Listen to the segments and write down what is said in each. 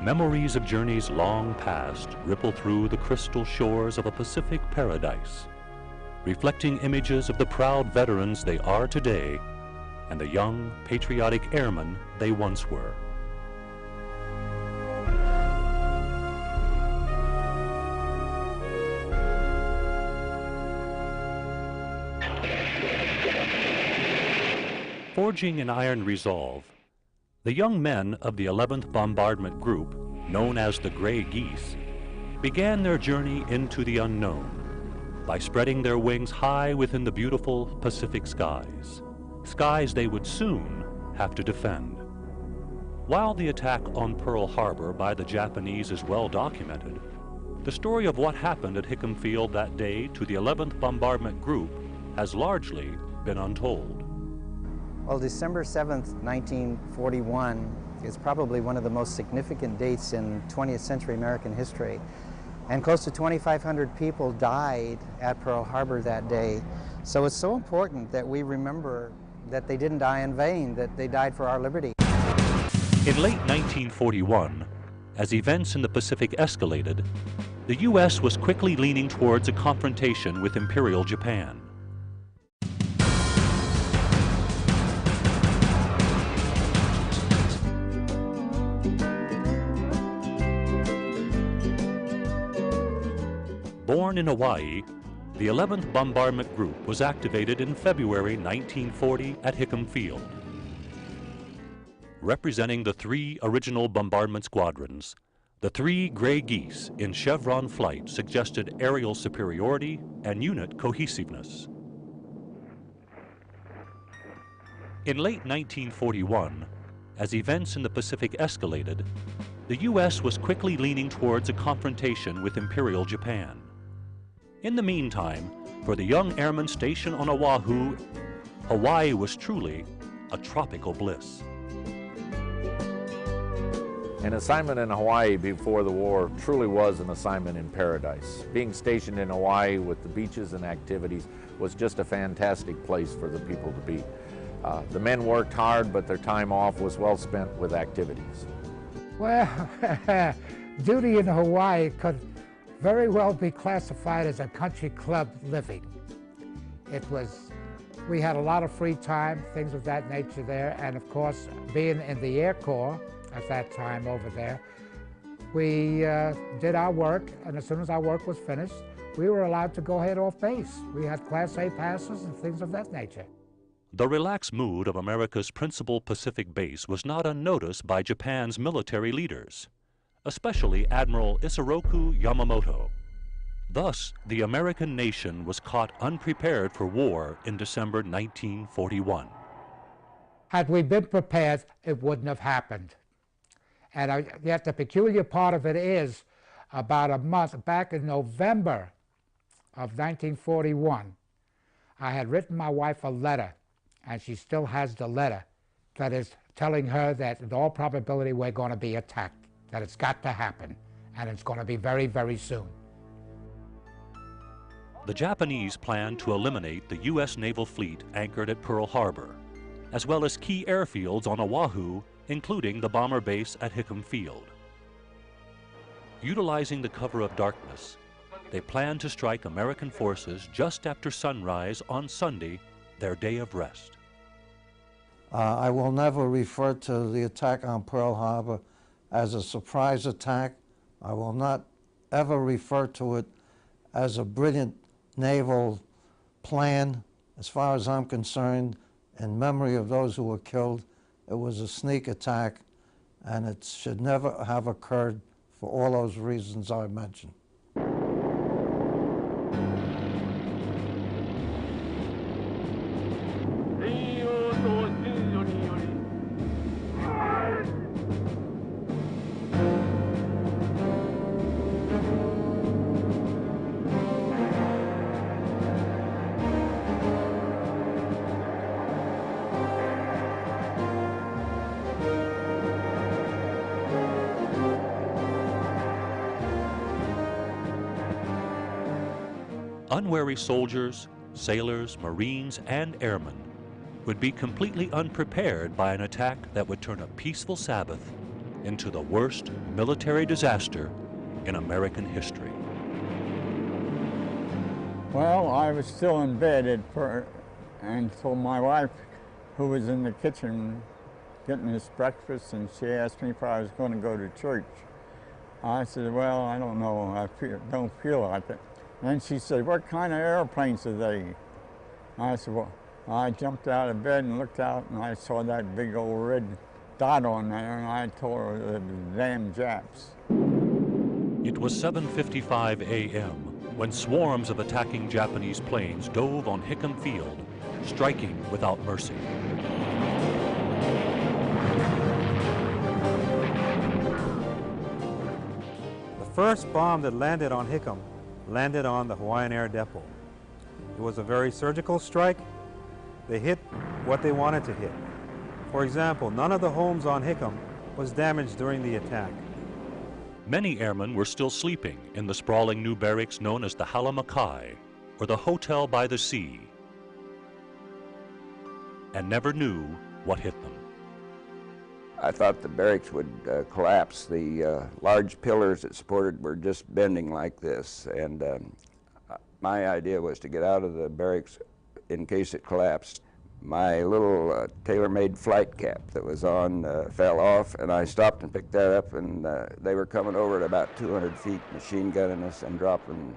Memories of journeys long past ripple through the crystal shores of a Pacific paradise, reflecting images of the proud veterans they are today and the young, patriotic airmen they once were. Forging an iron resolve, the young men of the 11th Bombardment Group, known as the Gray Geese, began their journey into the unknown by spreading their wings high within the beautiful Pacific skies, skies they would soon have to defend. While the attack on Pearl Harbor by the Japanese is well documented, the story of what happened at Hickam Field that day to the 11th Bombardment Group has largely been untold. Well, December 7th, 1941 is probably one of the most significant dates in 20th century American history. And close to 2,500 people died at Pearl Harbor that day. So it's so important that we remember that they didn't die in vain, that they died for our liberty. In late 1941, as events in the Pacific escalated, the U.S. was quickly leaning towards a confrontation with Imperial Japan. Born in Hawaii, the 11th Bombardment Group was activated in February 1940 at Hickam Field. Representing the three original bombardment squadrons, the three Gray Geese in chevron flight suggested aerial superiority and unit cohesiveness. In late 1941, as events in the Pacific escalated, the U.S. was quickly leaning towards a confrontation with Imperial Japan. In the meantime, for the young airmen stationed on Oahu, Hawaii was truly a tropical bliss. An assignment in Hawaii before the war truly was an assignment in paradise. Being stationed in Hawaii with the beaches and activities was just a fantastic place for the people to be. The men worked hard, but their time off was well spent with activities. Well, duty in Hawaii could very well be classified as a country club living. We had a lot of free time, things of that nature there, and of course, being in the Air Corps at that time over there, we did our work, and as soon as our work was finished, we were allowed to go ahead off base. We had Class A passes and things of that nature. The relaxed mood of America's principal Pacific base was not unnoticed by Japan's military leaders, especially Admiral Isoroku Yamamoto. Thus, the American nation was caught unprepared for war in December 1941. Had we been prepared, it wouldn't have happened. And yet the peculiar part of it is, about a month back in November of 1941, I had written my wife a letter, and she still has the letter, that is telling her that in all probability we're going to be attacked, that it's got to happen, and it's going to be very, very soon. The Japanese planned to eliminate the U.S. naval fleet anchored at Pearl Harbor, as well as key airfields on Oahu, including the bomber base at Hickam Field. Utilizing the cover of darkness, they planned to strike American forces just after sunrise on Sunday, their day of rest. I will never refer to the attack on Pearl Harbor as a surprise attack. I will not ever refer to it as a brilliant naval plan. As far as I'm concerned, in memory of those who were killed, it was a sneak attack, and it should never have occurred for all those reasons I mentioned. Unwary soldiers, sailors, Marines, and airmen would be completely unprepared by an attack that would turn a peaceful Sabbath into the worst military disaster in American history. Well, I was still in bed until my wife, who was in the kitchen getting us breakfast, and she asked me if I was going to go to church. I said, well, I don't know, don't feel like it. And then she said, what kind of airplanes are they? I said, well, I jumped out of bed and looked out, and I saw that big old red dot on there, and I told her it was the damn Japs. It was 7:55 a.m. when swarms of attacking Japanese planes dove on Hickam Field, striking without mercy. The first bomb that landed on Hickam landed on the Hawaiian Air Depot. It was a very surgical strike. They hit what they wanted to hit. For example, none of the homes on Hickam was damaged during the attack. Many airmen were still sleeping in the sprawling new barracks known as the Halamakai, or the Hotel by the Sea, and never knew what hit them. I thought the barracks would collapse. The large pillars that supported were just bending like this, and my idea was to get out of the barracks in case it collapsed. My little tailor-made flight cap that was on fell off, and I stopped and picked that up, and they were coming over at about 200 feet, machine gunning us and dropping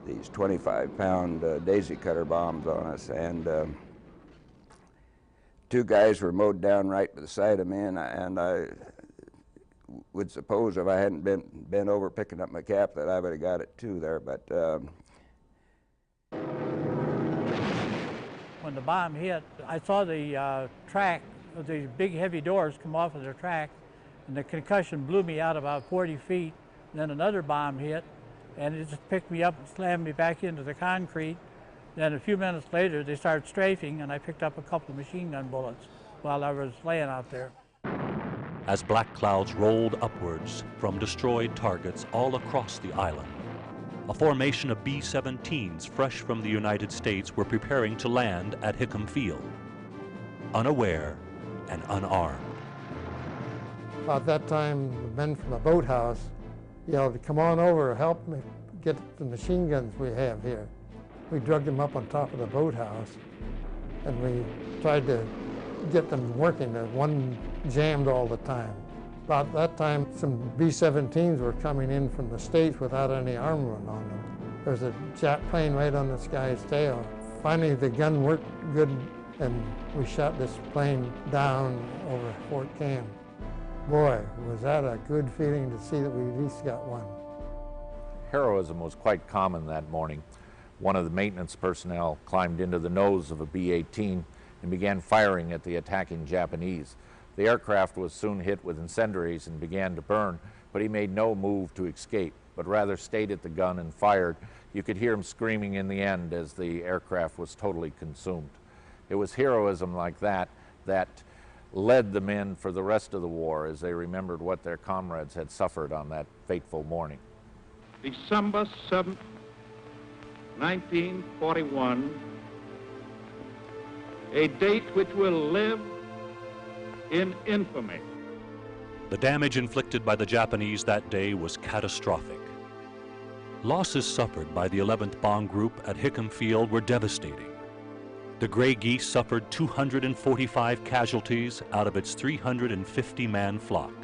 these 25-pound daisy cutter bombs on us. And two guys were mowed down right beside of me, and I would suppose if I hadn't been over picking up my cap that I would have got it too there, but when the bomb hit, I saw the track, these big heavy doors come off of the track, and the concussion blew me out about 40 feet. And then another bomb hit, and it just picked me up and slammed me back into the concrete. Then a few minutes later, they started strafing, and I picked up a couple of machine gun bullets while I was laying out there. As black clouds rolled upwards from destroyed targets all across the island, a formation of B-17s fresh from the United States were preparing to land at Hickam Field, unaware and unarmed. About that time, the men from the boathouse yelled, "Come on over, help me get the machine guns we have here." We dragged them up on top of the boathouse, and we tried to get them working. The one jammed all the time. About that time, some B-17s were coming in from the States without any armament on them. There was a Jap plane right on this guy's tail. Finally, the gun worked good, and we shot this plane down over Fort Cam. Boy, was that a good feeling to see that we at least got one. Heroism was quite common that morning. One of the maintenance personnel climbed into the nose of a B-18 and began firing at the attacking Japanese. The aircraft was soon hit with incendiaries and began to burn, but he made no move to escape, but rather stayed at the gun and fired. You could hear him screaming in the end as the aircraft was totally consumed. It was heroism like that that led the men for the rest of the war as they remembered what their comrades had suffered on that fateful morning. December 7th, 1941, a date which will live in infamy. The damage inflicted by the Japanese that day was catastrophic. Losses suffered by the 11th Bomb Group at Hickam Field were devastating. The Gray Geese suffered 245 casualties out of its 350-man flock.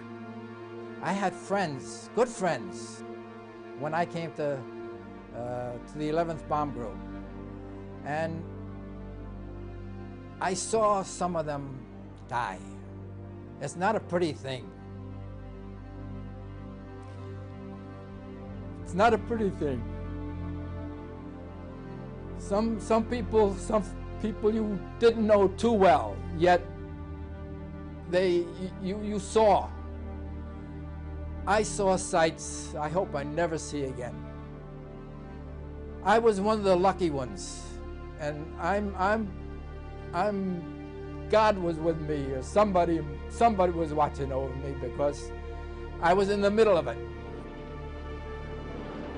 I had friends, good friends, when I came to the 11th Bomb Group. And I saw some of them die. It's not a pretty thing. It's not a pretty thing. Some people you didn't know too well, yet you saw. I saw sights I hope I never see again. I was one of the lucky ones, and God was with me, or somebody was watching over me, because I was in the middle of it.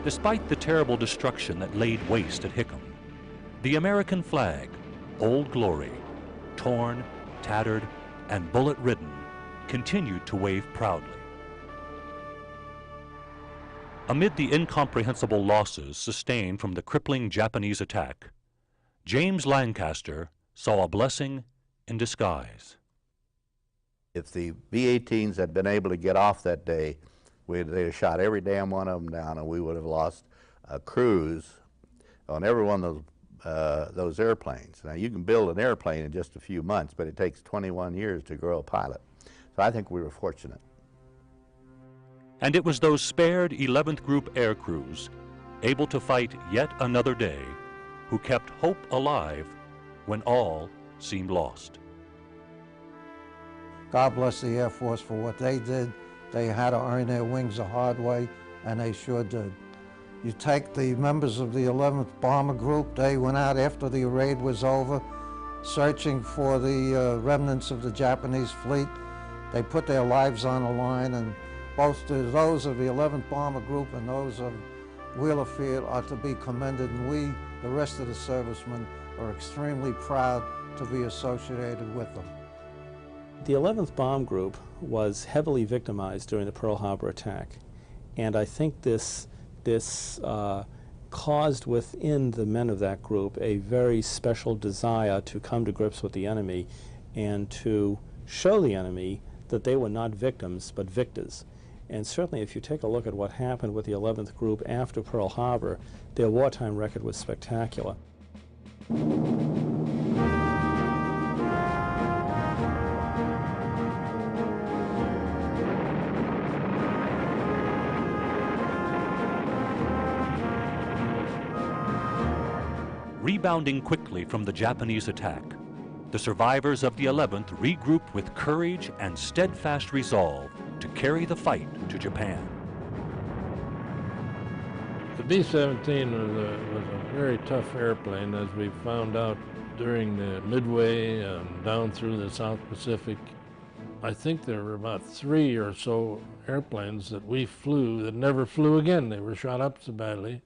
Despite the terrible destruction that laid waste at Hickam, the American flag, Old Glory, torn, tattered, and bullet-ridden, continued to wave proudly. Amid the incomprehensible losses sustained from the crippling Japanese attack, James Lancaster saw a blessing in disguise. If the B-18s had been able to get off that day, they'd have shot every damn one of them down, and we would have lost a cruise on every one of those airplanes. Now, you can build an airplane in just a few months, but it takes 21 years to grow a pilot. So I think we were fortunate. And it was those spared 11th Group air crews, able to fight yet another day, who kept hope alive when all seemed lost. God bless the Air Force for what they did. They had to earn their wings the hard way, and they sure did. You take the members of the 11th Bomber Group, they went out after the raid was over, searching for the remnants of the Japanese fleet. They put their lives on the line, and both those of the 11th Bomber Group and those of Wheeler Field are to be commended, and we, the rest of the servicemen, are extremely proud to be associated with them. The 11th Bomb Group was heavily victimized during the Pearl Harbor attack, and I think this caused within the men of that group a very special desire to come to grips with the enemy and to show the enemy that they were not victims but victors. And certainly if you take a look at what happened with the 11th Group after Pearl Harbor, their wartime record was spectacular. Rebounding quickly from the Japanese attack, the survivors of the 11th regrouped with courage and steadfast resolve to carry the fight to Japan. The B-17 was a very tough airplane, as we found out during the Midway and down through the South Pacific. I think there were about 3 or so airplanes that we flew that never flew again. They were shot up so badly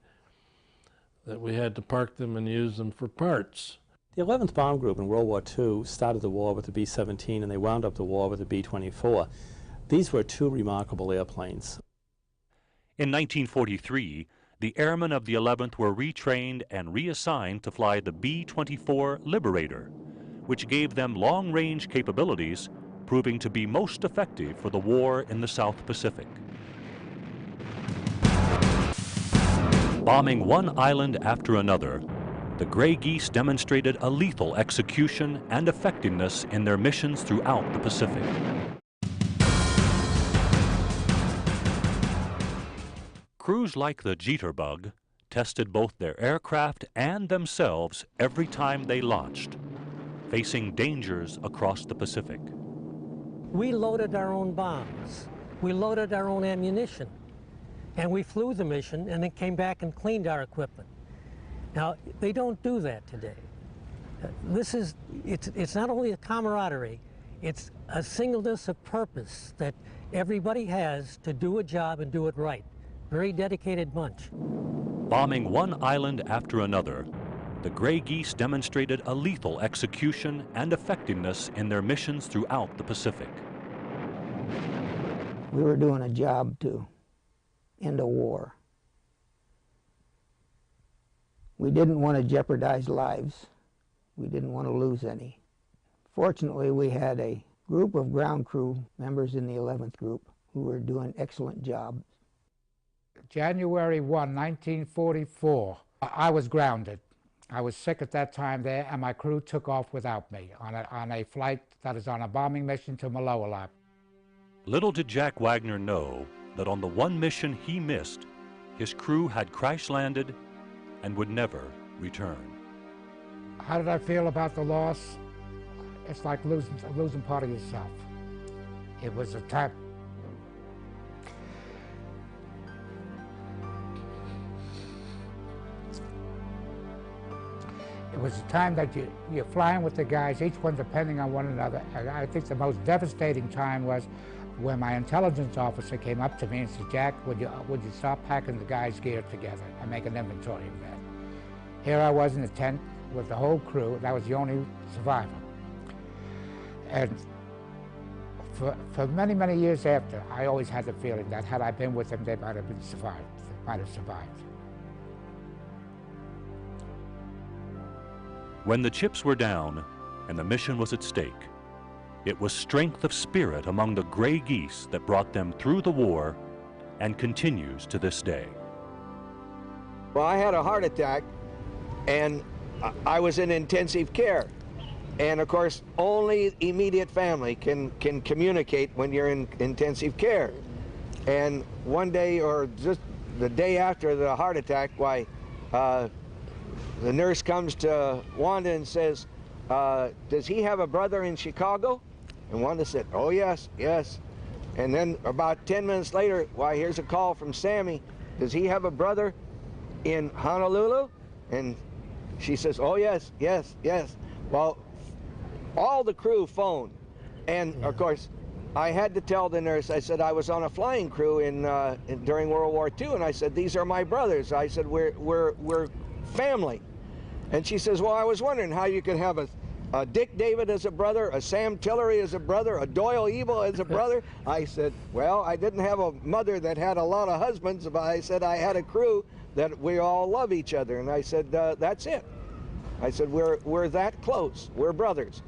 that we had to park them and use them for parts. The 11th Bomb Group in World War II started the war with the B-17 and they wound up the war with the B-24. These were 2 remarkable airplanes. In 1943, the airmen of the 11th were retrained and reassigned to fly the B-24 Liberator, which gave them long-range capabilities, proving to be most effective for the war in the South Pacific. Bombing one island after another, the Gray Geese demonstrated a lethal execution and effectiveness in their missions throughout the Pacific. Crews like the Jitterbug tested both their aircraft and themselves every time they launched, facing dangers across the Pacific. We loaded our own bombs. We loaded our own ammunition. And we flew the mission and then came back and cleaned our equipment. Now, they don't do that today. It's not only a camaraderie, it's a singleness of purpose that everybody has to do a job and do it right. Very dedicated bunch. Bombing one island after another, the Gray Geese demonstrated a lethal execution and effectiveness in their missions throughout the Pacific. We were doing a job to end a war. We didn't want to jeopardize lives. We didn't want to lose any. Fortunately, we had a group of ground crew members in the 11th Group who were doing excellent jobs. January 1, 1944, I was grounded. I was sick at that time there, and my crew took off without me on a flight that was on a bombing mission to Maloelap. Little did Jack Wagner know that on the one mission he missed, his crew had crash-landed and would never return. How did I feel about the loss? It's like losing part of yourself. It was a time. It was a time that you're flying with the guys, each one depending on one another. And I think the most devastating time was when my intelligence officer came up to me and said, "Jack, would you stop packing the guys' gear together and make an inventory of that?" Here I was in a tent with the whole crew, and I was the only survivor. And for many, many years after, I always had the feeling that had I been with them, they might have been survived. might have survived. When the chips were down and the mission was at stake, it was strength of spirit among the gray geese that brought them through the war and continues to this day. Well, I had a heart attack and I was in intensive care. And of course, only immediate family can communicate when you're in intensive care. And one day, or just the day after the heart attack, why, the nurse comes to Wanda and says, does he have a brother in Chicago? And Wanda said, oh yes, yes. And then about 10 minutes later, why, here's a call from Sammy. Does he have a brother in Honolulu? And she says, oh yes, yes, yes. Well, all the crew phoned. And of course, I had to tell the nurse, I said, I was on a flying crew during World War II, and I said, these are my brothers. I said, we're family. And she says, well, I was wondering how you could have a Dick David as a brother, a Sam Tillery as a brother, a Doyle Evil as a brother. I said, well, I didn't have a mother that had a lot of husbands, but I said I had a crew that we all love each other. And I said, that's it. I said, we're that close. We're brothers.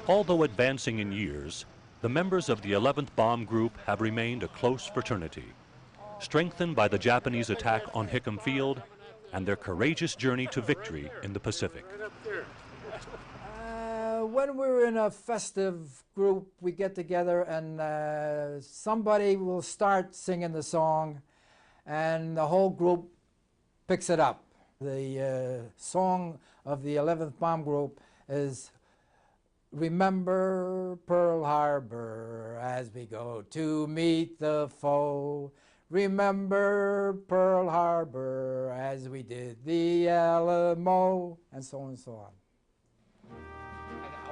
Although advancing in years, the members of the 11th Bomb Group have remained a close fraternity, strengthened by the Japanese attack on Hickam Field and their courageous journey to victory in the Pacific. When we're in a festive group, we get together and somebody will start singing the song and the whole group picks it up. The song of the 11th Bomb Group is Remember Pearl Harbor as we go to meet the foe. Remember Pearl Harbor as we did the Alamo, and so on and so on.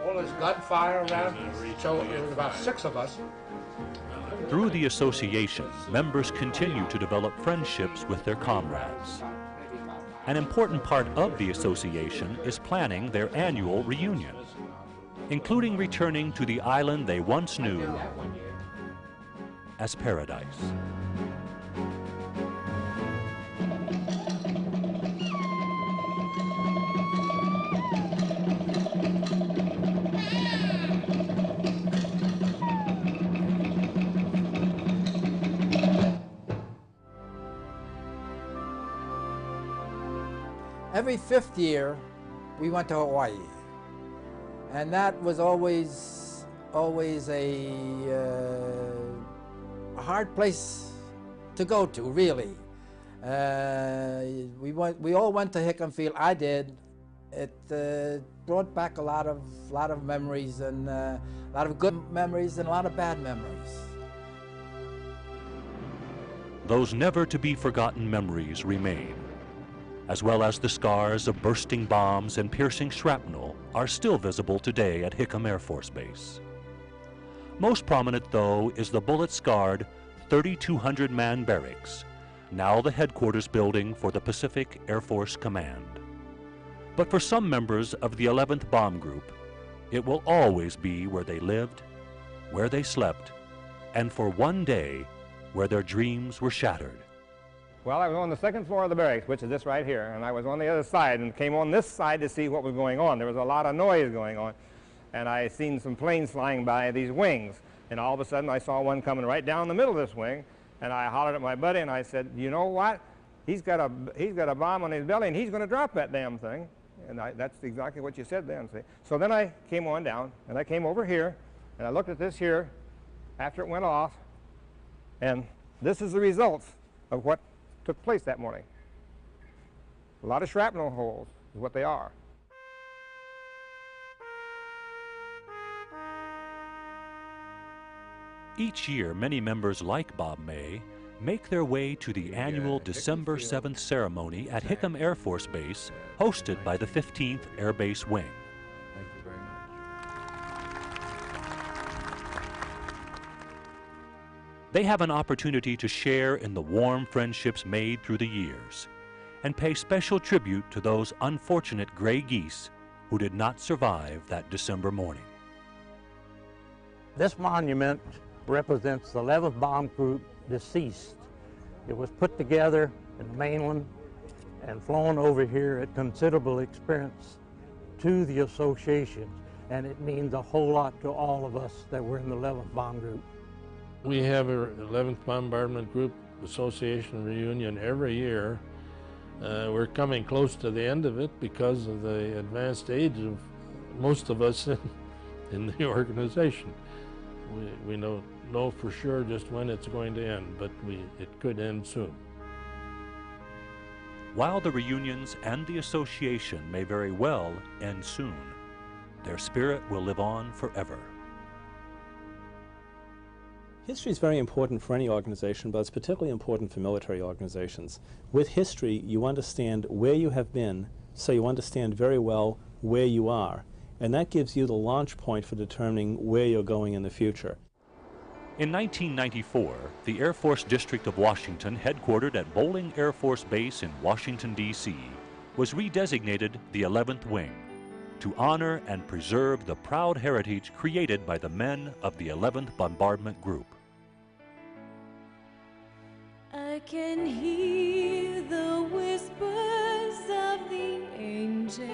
And all this gunfire around, so it was about 6 of us. Through the association, members continue to develop friendships with their comrades. An important part of the association is planning their annual reunion, including returning to the island they once knew as paradise. Every 5th year, we went to Hawaii. And that was always a hard place to go to, really. We all went to Hickam Field. I did. It brought back a lot of memories, and a lot of good memories and a lot of bad memories. Those never to be forgotten memories remain, as well as the scars of bursting bombs and piercing shrapnel are still visible today at Hickam Air Force Base. Most prominent, though, is the bullet-scarred 3,200-man barracks, now the headquarters building for the Pacific Air Force Command. But for some members of the 11th Bomb Group, it will always be where they lived, where they slept, and for one day, where their dreams were shattered. Well, I was on the 2nd floor of the barracks, which is this right here, and I was on the other side and came on this side to see what was going on. There was a lot of noise going on, and I seen some planes flying by these wings, and all of a sudden I saw one coming right down the middle of this wing, and I hollered at my buddy and I said, you know what? He's got a bomb on his belly and he's going to drop that damn thing. And that's exactly what you said then. See? So then I came on down and I came over here and I looked at this here after it went off, and this is the results of what took place that morning. A lot of shrapnel holes is what they are. Each year, many members like Bob May make their way to the annual December 7th ceremony at Hickam Air Force Base, hosted by the 15th Air Base Wing. Thank you very much. They have an opportunity to share in the warm friendships made through the years and pay special tribute to those unfortunate gray geese who did not survive that December morning. This monument represents the 11th Bomb Group deceased It was put together in the mainland and flown over here at considerable expense to the associations, and it means a whole lot to all of us that were in the 11th Bomb Group. We have a 11th Bombardment Group Association reunion every year. We're coming close to the end of it because of the advanced age of most of us in the organization. We don't know for sure just when it's going to end, but it could end soon. While the reunions and the association may very well end soon, their spirit will live on forever. History is very important for any organization, but it's particularly important for military organizations. With history, you understand where you have been, so you understand very well where you are, and that gives you the launch point for determining where you're going in the future. In 1994, the Air Force District of Washington, headquartered at Bolling Air Force Base in Washington, D.C., was redesignated the 11th Wing to honor and preserve the proud heritage created by the men of the 11th Bombardment Group. I can hear the whispers of the angels.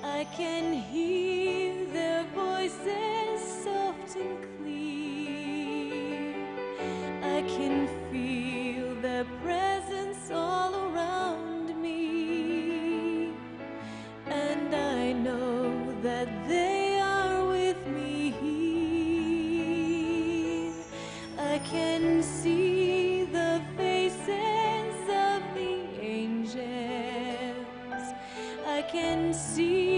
I can hear their voices soft and clear. I can feel their presence all around me. And I know that they are with me here. I can see the faces of the angels. I can see